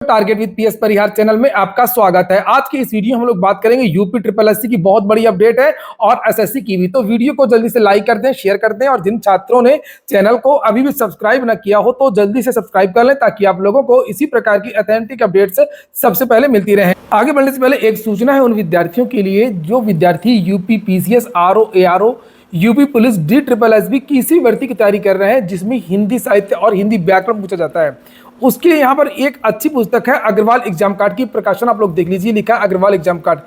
Target with PS Parihar channel में आपका स्वागत है। आज की इस वीडियो में हम लोग बात करेंगे यूपी ट्रिपल एससी की बहुत बड़ी अपडेट है और एसएससी की भी। तो वीडियो को जल्दी से लाइक कर दें, शेयर कर दें और जिन छात्रों ने चैनल को अभी भी सब्सक्राइब ना किया हो तो जल्दी से सब्सक्राइब कर लें ताकि आप लोगों को इसी प्रकार की ऑथेंटिक अपडेट्स सबसे पहले मिलती रहे। आगे बढ़ने से पहले एक सूचना है उन विद्यार्थियों के लिए जो विद्यार्थी UP PCS, RO, ARO, UP police, D triple S B किसी भर्ती की तैयारी कर रहे हैं जिसमें हिंदी साहित्य और हिंदी व्याकरण पूछा जाता है। उसके लिए यहाँ पर एक अच्छी पुस्तक है अग्रवाल एग्जाम कार्ड की प्रकाशन, आप लोग देख लीजिए, लिखा है अग्रवाल एग्जाम कार्ड।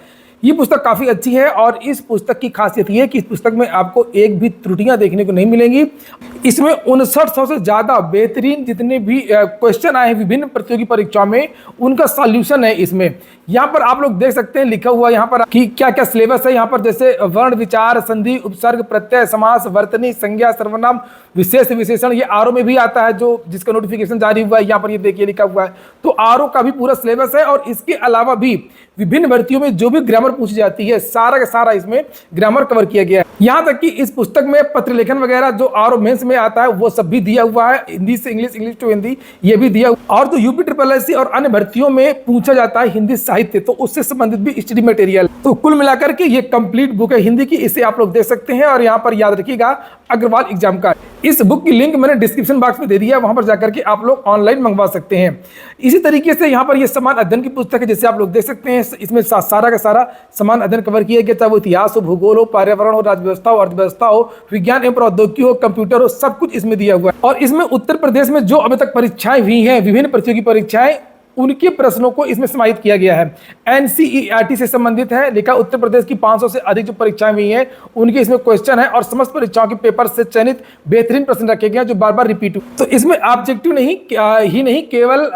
ये पुस्तक काफी अच्छी है और इस पुस्तक की खासियत ये है कि इस पुस्तक में आपको एक भी त्रुटियां देखने को नहीं मिलेंगी। इसमें 5900 से ज्यादा बेहतरीन जितने भी क्वेश्चन आए हैं विभिन्न प्रतियोगी परीक्षाओं में उनका सॉल्यूशन है इसमें। यहाँ पर आप लोग देख सकते हैं लिखा हुआ यहाँ पर कि क्या क्या सिलेबस है। यहाँ पर जैसे वर्ण, विचार, संधि, उपसर्ग, प्रत्यय, समास, वर्तनी, संज्ञा, सर्वनाम, विशेष, विशेषण, ये आरओ में भी आता है जो जिसका नोटिफिकेशन जारी हुआ है। यहाँ पर ये देखिए लिखा हुआ है। तो आरओ का भी पूरा सिलेबस है और इसके अलावा भी विभिन्न भर्तियों में जो भी ग्रामर पूछी जाती है सारा का सारा इसमें ग्रामर कवर किया गया है। यहाँ तक कि इस पुस्तक में पत्र लेखन वगैरह जो आरओ मेंस में आता है वो सब भी दिया हुआ है, हिंदी से इंग्लिश, इंग्लिश टू हिंदी, ये भी दिया हुआ। और जो यूपी ट्रिपल एससी और अन्य भर्तियों में पूछा जाता है हिंदी साहित्य तो उससे संबंधित भी स्टडी मटेरियल। तो कुल मिलाकर के ये कंप्लीट बुक है हिंदी की, इसे आप लोग देख सकते हैं। और यहाँ पर याद रखिएगा अग्रवाल एग्जाम कार्ड। इस बुक की लिंक मैंने डिस्क्रिप्शन बॉक्स में दे दिया है, वहां पर जाकर के आप लोग ऑनलाइन मंगवा सकते हैं। इसी तरीके से यहाँ पर ये समान अध्ययन की पुस्तक है, जैसे आप लोग देख सकते हैं इसमें सारा का सारा समान अध्ययन कवर किया गया, चाहे वो इतिहास हो, भूगोल हो, पर्यावरण हो, राज्य व्यवस्था हो, अर्थव्यवस्था हो, विज्ञान एवं प्रौद्योगिकी हो, कंप्यूटर हो, सब कुछ इसमें दिया हुआ है। और इसमें उत्तर प्रदेश में जो अभी तक परीक्षाएं हुई हैं, विभिन्न प्रतियोगी परीक्षाएं, उनके प्रश्नों को इसमें समाहित किया गया है। एनसीईआरटी से संबंधित है, लिखा उत्तर प्रदेश की 500 से अधिक जो परीक्षाएं हुई हैं उनके इसमें क्वेश्चन है और समस्त परीक्षाओं के पेपर से चयनित बेहतरीन प्रश्न रखे गए हैं जो बार बार रिपीट हुए। तो इसमें ऑब्जेक्टिव नहीं केवल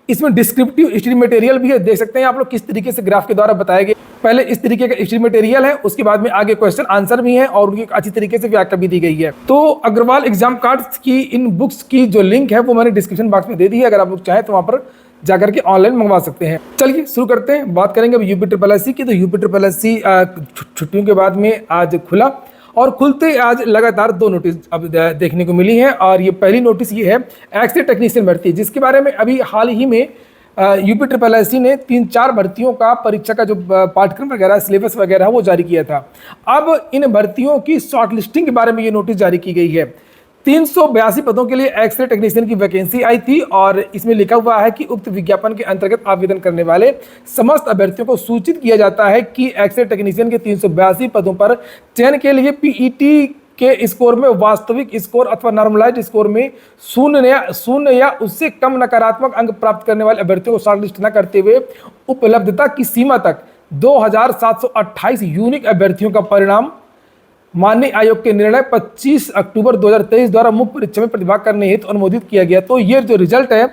इसमें डिस्क्रिप्टिव स्टडी मटेरियल भी है। देख सकते हैं आप लोग किस तरीके से ग्राफ के द्वारा बताए गए। पहले इस तरीके का स्टडी मटेरियल है, उसके बाद में आगे क्वेश्चन आंसर भी है और उनकी अच्छी तरीके से व्याख्या भी दी गई है। तो अग्रवाल एग्जाम कार्ड्स की इन बुक्स की जो लिंक है वो मैंने डिस्क्रिप्शन बॉक्स में दे दी है, अगर आप लोग चाहें तो वहां पर जाकर के ऑनलाइन मंगवा सकते हैं। चलिए शुरू करते हैं, बात करेंगे अब यूपी ट्रिपल एससी की। तो यूपी ट्रिपल एससी छुट्टियों के बाद में आज खुला और खुलते आज लगातार 2 नोटिस अब देखने को मिली है। और ये पहली नोटिस ये है एक्स-रे टेक्नीशियन भर्ती, जिसके बारे में अभी हाल ही में यूपी ट्रिपल एससी ने 3-4 भर्तियों का परीक्षा का जो पाठ्यक्रम वगैरह, सिलेबस वगैरह वो जारी किया था। अब इन भर्तियों की शॉर्ट लिस्टिंग के बारे में ये नोटिस जारी की गई है। 382 पदों के लिए एक्स-रे टेक्नीशियन की वैकेंसी आई थी और इसमें लिखा हुआ है कि उक्त विज्ञापन के अंतर्गत आवेदन करने वाले समस्त अभ्यर्थियों को सूचित किया जाता है कि एक्स-रे टेक्नीशियन के 382 पदों पर चयन के लिए पीईटी के स्कोर में वास्तविक स्कोर अथवा नॉर्मलाइज्ड स्कोर में शून्य या उससे कम नकारात्मक अंक प्राप्त करने वाले अभ्यर्थियों को शॉर्टलिस्ट न करते हुए उपलब्धता की सीमा तक 2728 यूनिक अभ्यर्थियों का परिणाम माननीय आयोग के निर्णय 25 अक्टूबर 2023 द्वारा मुख्य परीक्षा में प्रतिभाग करने हेतु अनुमोदित किया गया। तो ये जो रिजल्ट है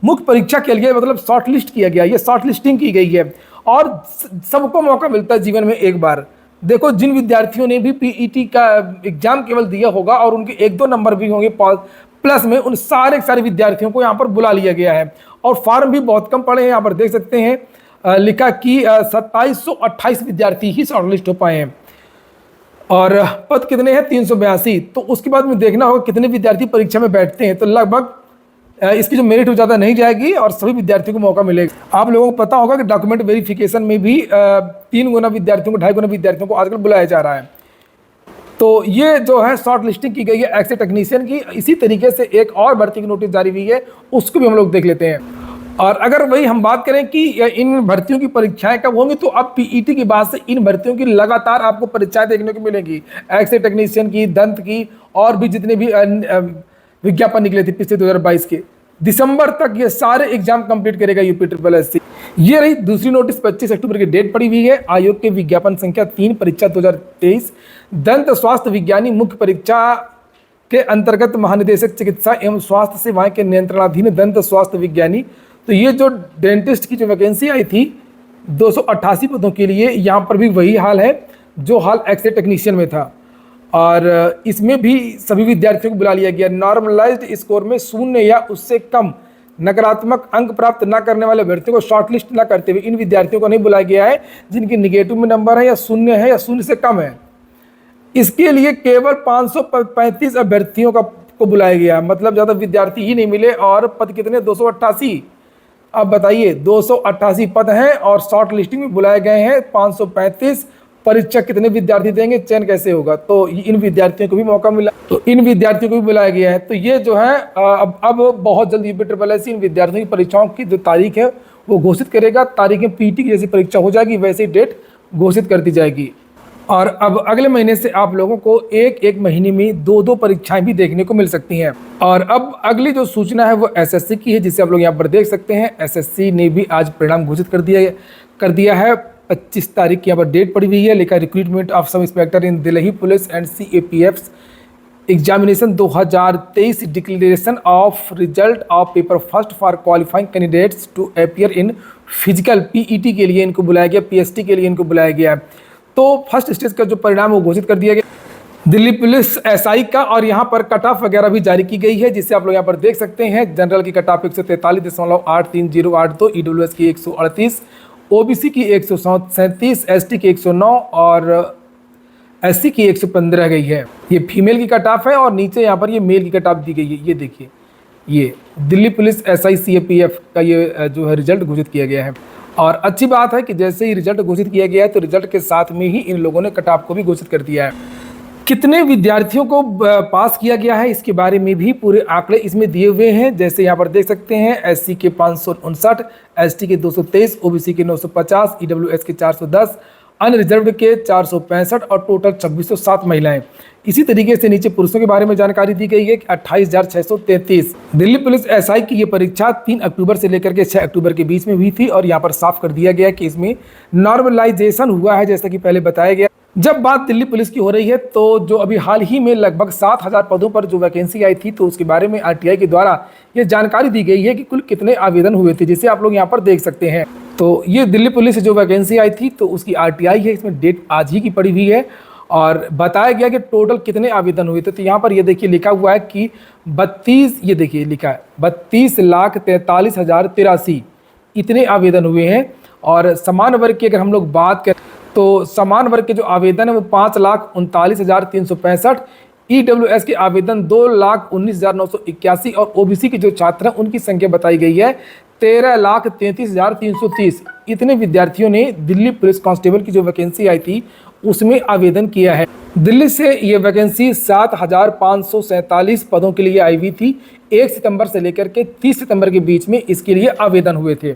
मुख्य परीक्षा के लिए मतलब शॉर्टलिस्ट किया गया, ये शॉर्टलिस्टिंग की गई है और सबको मौका मिलता है जीवन में एक बार। देखो जिन विद्यार्थियों ने भी पीईटी का एग्जाम केवल दिया होगा और उनके 1-2 नंबर भी होंगे प्लस में, उन सारे विद्यार्थियों को यहाँ पर बुला लिया गया है और फॉर्म भी बहुत कम पड़े हैं। यहाँ पर देख सकते हैं लिखा कि 2728 विद्यार्थी ही शॉर्टलिस्ट हो पाए हैं और पद कितने हैं 382। तो उसके बाद में देखना होगा कितने विद्यार्थी परीक्षा में बैठते हैं। तो लगभग इसकी जो मेरिट हो ज़्यादा नहीं जाएगी और सभी विद्यार्थियों को मौका मिलेगा। आप लोगों को पता होगा कि डॉक्यूमेंट वेरिफिकेशन में भी 3 गुना विद्यार्थियों को, 2.5 गुना विद्यार्थियों को आजकल बुलाया जा रहा है। तो ये जो है शॉर्ट लिस्टिंग की गई है एक्स-रे टेक्नीशियन की। इसी तरीके से एक और भर्ती की नोटिस जारी हुई है, उसको भी हम लोग देख लेते हैं। और अगर वही हम बात करें कि इन भर्तियों की परीक्षाएं कब होंगी, तो अब पीईटी के बाद से इन भर्तियों की लगातार आपको परीक्षाएं देखने को मिलेंगी। एक्स-रे टेक्नीशियन की, दंत की और भी जितने भी विज्ञापन निकले थे पिछले 2022 के, दिसंबर तक ये सारे एग्जाम कंप्लीट करेगा यूपी ट्रिपल एससी। ये रही दूसरी नोटिस, 25 अक्टूबर की डेट पड़ी हुई है। आयोग के विज्ञापन संख्या 3 परीक्षा 2023 दंत स्वास्थ्य विज्ञानी मुख्य परीक्षा के अंतर्गत महानिदेशक चिकित्सा एवं स्वास्थ्य सेवाएं के नियंत्रणाधीन दंत स्वास्थ्य विज्ञानी। तो ये जो डेंटिस्ट की जो वैकेंसी आई थी 288 पदों के लिए, यहाँ पर भी वही हाल है जो हाल एक्स-रे टेक्नीशियन में था और इसमें भी सभी विद्यार्थियों को बुला लिया गया। नॉर्मलाइज्ड स्कोर में 0 या उससे कम नकारात्मक अंक प्राप्त न करने वाले अभ्यर्थियों को शॉर्टलिस्ट न करते हुए इन विद्यार्थियों को नहीं बुलाया गया है जिनके निगेटिव में नंबर है या 0 है या 0 से कम है। इसके लिए केवल 535 अभ्यर्थियों को बुलाया गया, मतलब ज़्यादा विद्यार्थी ही नहीं मिले और पद कितने 288 अब बताइए 288 पद हैं और शॉर्ट लिस्टिंग में बुलाए गए हैं 535। परीक्षा कितने विद्यार्थी देंगे, चयन कैसे होगा? तो इन विद्यार्थियों को भी मौका मिला, तो इन विद्यार्थियों को भी बुलाया गया है। तो ये जो है अब बहुत जल्द यूपी ट्रिपल एस इन विद्यार्थियों की परीक्षाओं की जो तारीख है वो घोषित करेगा। तारीखें पीटी की जैसी परीक्षा हो जाएगी वैसे ही डेट घोषित कर दी जाएगी। और अब अगले महीने से आप लोगों को एक महीने में 2 परीक्षाएं भी देखने को मिल सकती हैं। और अब अगली जो सूचना है वो एसएससी की है, जिसे आप लोग यहाँ पर देख सकते हैं। एसएससी ने भी आज परिणाम घोषित कर दिया है। 25 तारीख की यहाँ पर डेट पड़ी हुई है। लिखा recruitment of sub inspector in Delhi police and CAPF examination 2023 declaration of result of paper first for qualifying candidates to appear in physical PET के लिए इनको बुलाया गया, PST के लिए इनको बुलाया गया। तो फर्स्ट स्टेज का जो परिणाम वो घोषित कर दिया गया दिल्ली पुलिस SI का। और यहाँ पर कट ऑफ वगैरह भी जारी की गई है, जिसे आप लोग यहाँ पर देख सकते हैं। जनरल की कट ऑफ 143.8308, EWS की 138, OBC की 137, ST की 109 और SC की 115 गई है। ये फीमेल की कट ऑफ है और नीचे यहाँ पर ये मेल की कट ऑफ दी गई है। ये देखिए, ये दिल्ली पुलिस SI CAPF का ये जो है रिजल्ट घोषित किया गया है। और अच्छी बात है कि जैसे ही रिजल्ट घोषित किया गया है तो रिजल्ट के साथ में ही इन लोगों ने कट ऑफ को भी घोषित कर दिया है। कितने विद्यार्थियों को पास किया गया है इसके बारे में भी पूरे आंकड़े इसमें दिए हुए हैं। जैसे यहाँ पर देख सकते हैं, SC के 559, ST के 223, OBC के 950, EWS के 410, अनरिजर्व्ड के 465 और टोटल 2607 महिलाएं। इसी तरीके से नीचे पुरुषों के बारे में जानकारी दी गई है कि 28,633। दिल्ली पुलिस SI की ये परीक्षा 3 अक्टूबर से लेकर के 6 अक्टूबर के बीच में हुई थी। और यहाँ पर साफ कर दिया गया कि इसमें नॉर्मलाइजेशन हुआ है, जैसा कि पहले बताया गया। जब बात दिल्ली पुलिस की हो रही है तो जो अभी हाल ही में लगभग 7,000 पदों पर जो वैकेंसी आई थी, तो उसके बारे में RTI के द्वारा ये जानकारी दी गई है कि कुल कितने आवेदन हुए थे, जिसे आप लोग यहाँ पर देख सकते हैं। तो ये दिल्ली पुलिस से जो वैकेंसी आई थी तो उसकी RTI है, इसमें डेट आज ही की पड़ी हुई है। और बताया गया कि टोटल कितने आवेदन हुए थे। तो यहाँ पर ये देखिए लिखा हुआ है कि 32, ये देखिए लिखा है 32,43,083 इतने आवेदन हुए हैं। और समान वर्ग की अगर हम लोग बात करें तो समान वर्ग के जो आवेदन है वो 5,39,365, EWS के आवेदन 2,19,981 और OBC के जो छात्र हैं उनकी संख्या बताई गई है 13,33,330। इतने विद्यार्थियों ने दिल्ली पुलिस कांस्टेबल की जो वैकेंसी आई थी उसमें आवेदन किया है। दिल्ली से ये वैकेंसी 7,547 पदों के लिए आई हुई थी। 1 सितंबर से लेकर के 30 सितंबर के बीच में इसके लिए आवेदन हुए थे।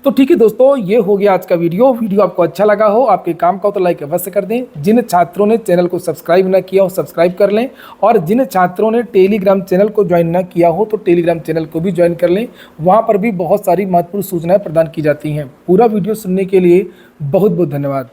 तो ठीक है दोस्तों, ये हो गया आज का वीडियो आपको अच्छा लगा हो, आपके काम का हो तो लाइक अवश्य कर दें। जिन छात्रों ने चैनल को सब्सक्राइब ना किया हो सब्सक्राइब कर लें। और जिन छात्रों ने टेलीग्राम चैनल को ज्वाइन ना किया हो तो टेलीग्राम चैनल को भी ज्वाइन कर लें। वहाँ पर भी बहुत सारी महत्वपूर्ण सूचनाएं प्रदान की जाती हैं। पूरा वीडियो सुनने के लिए बहुत बहुत धन्यवाद।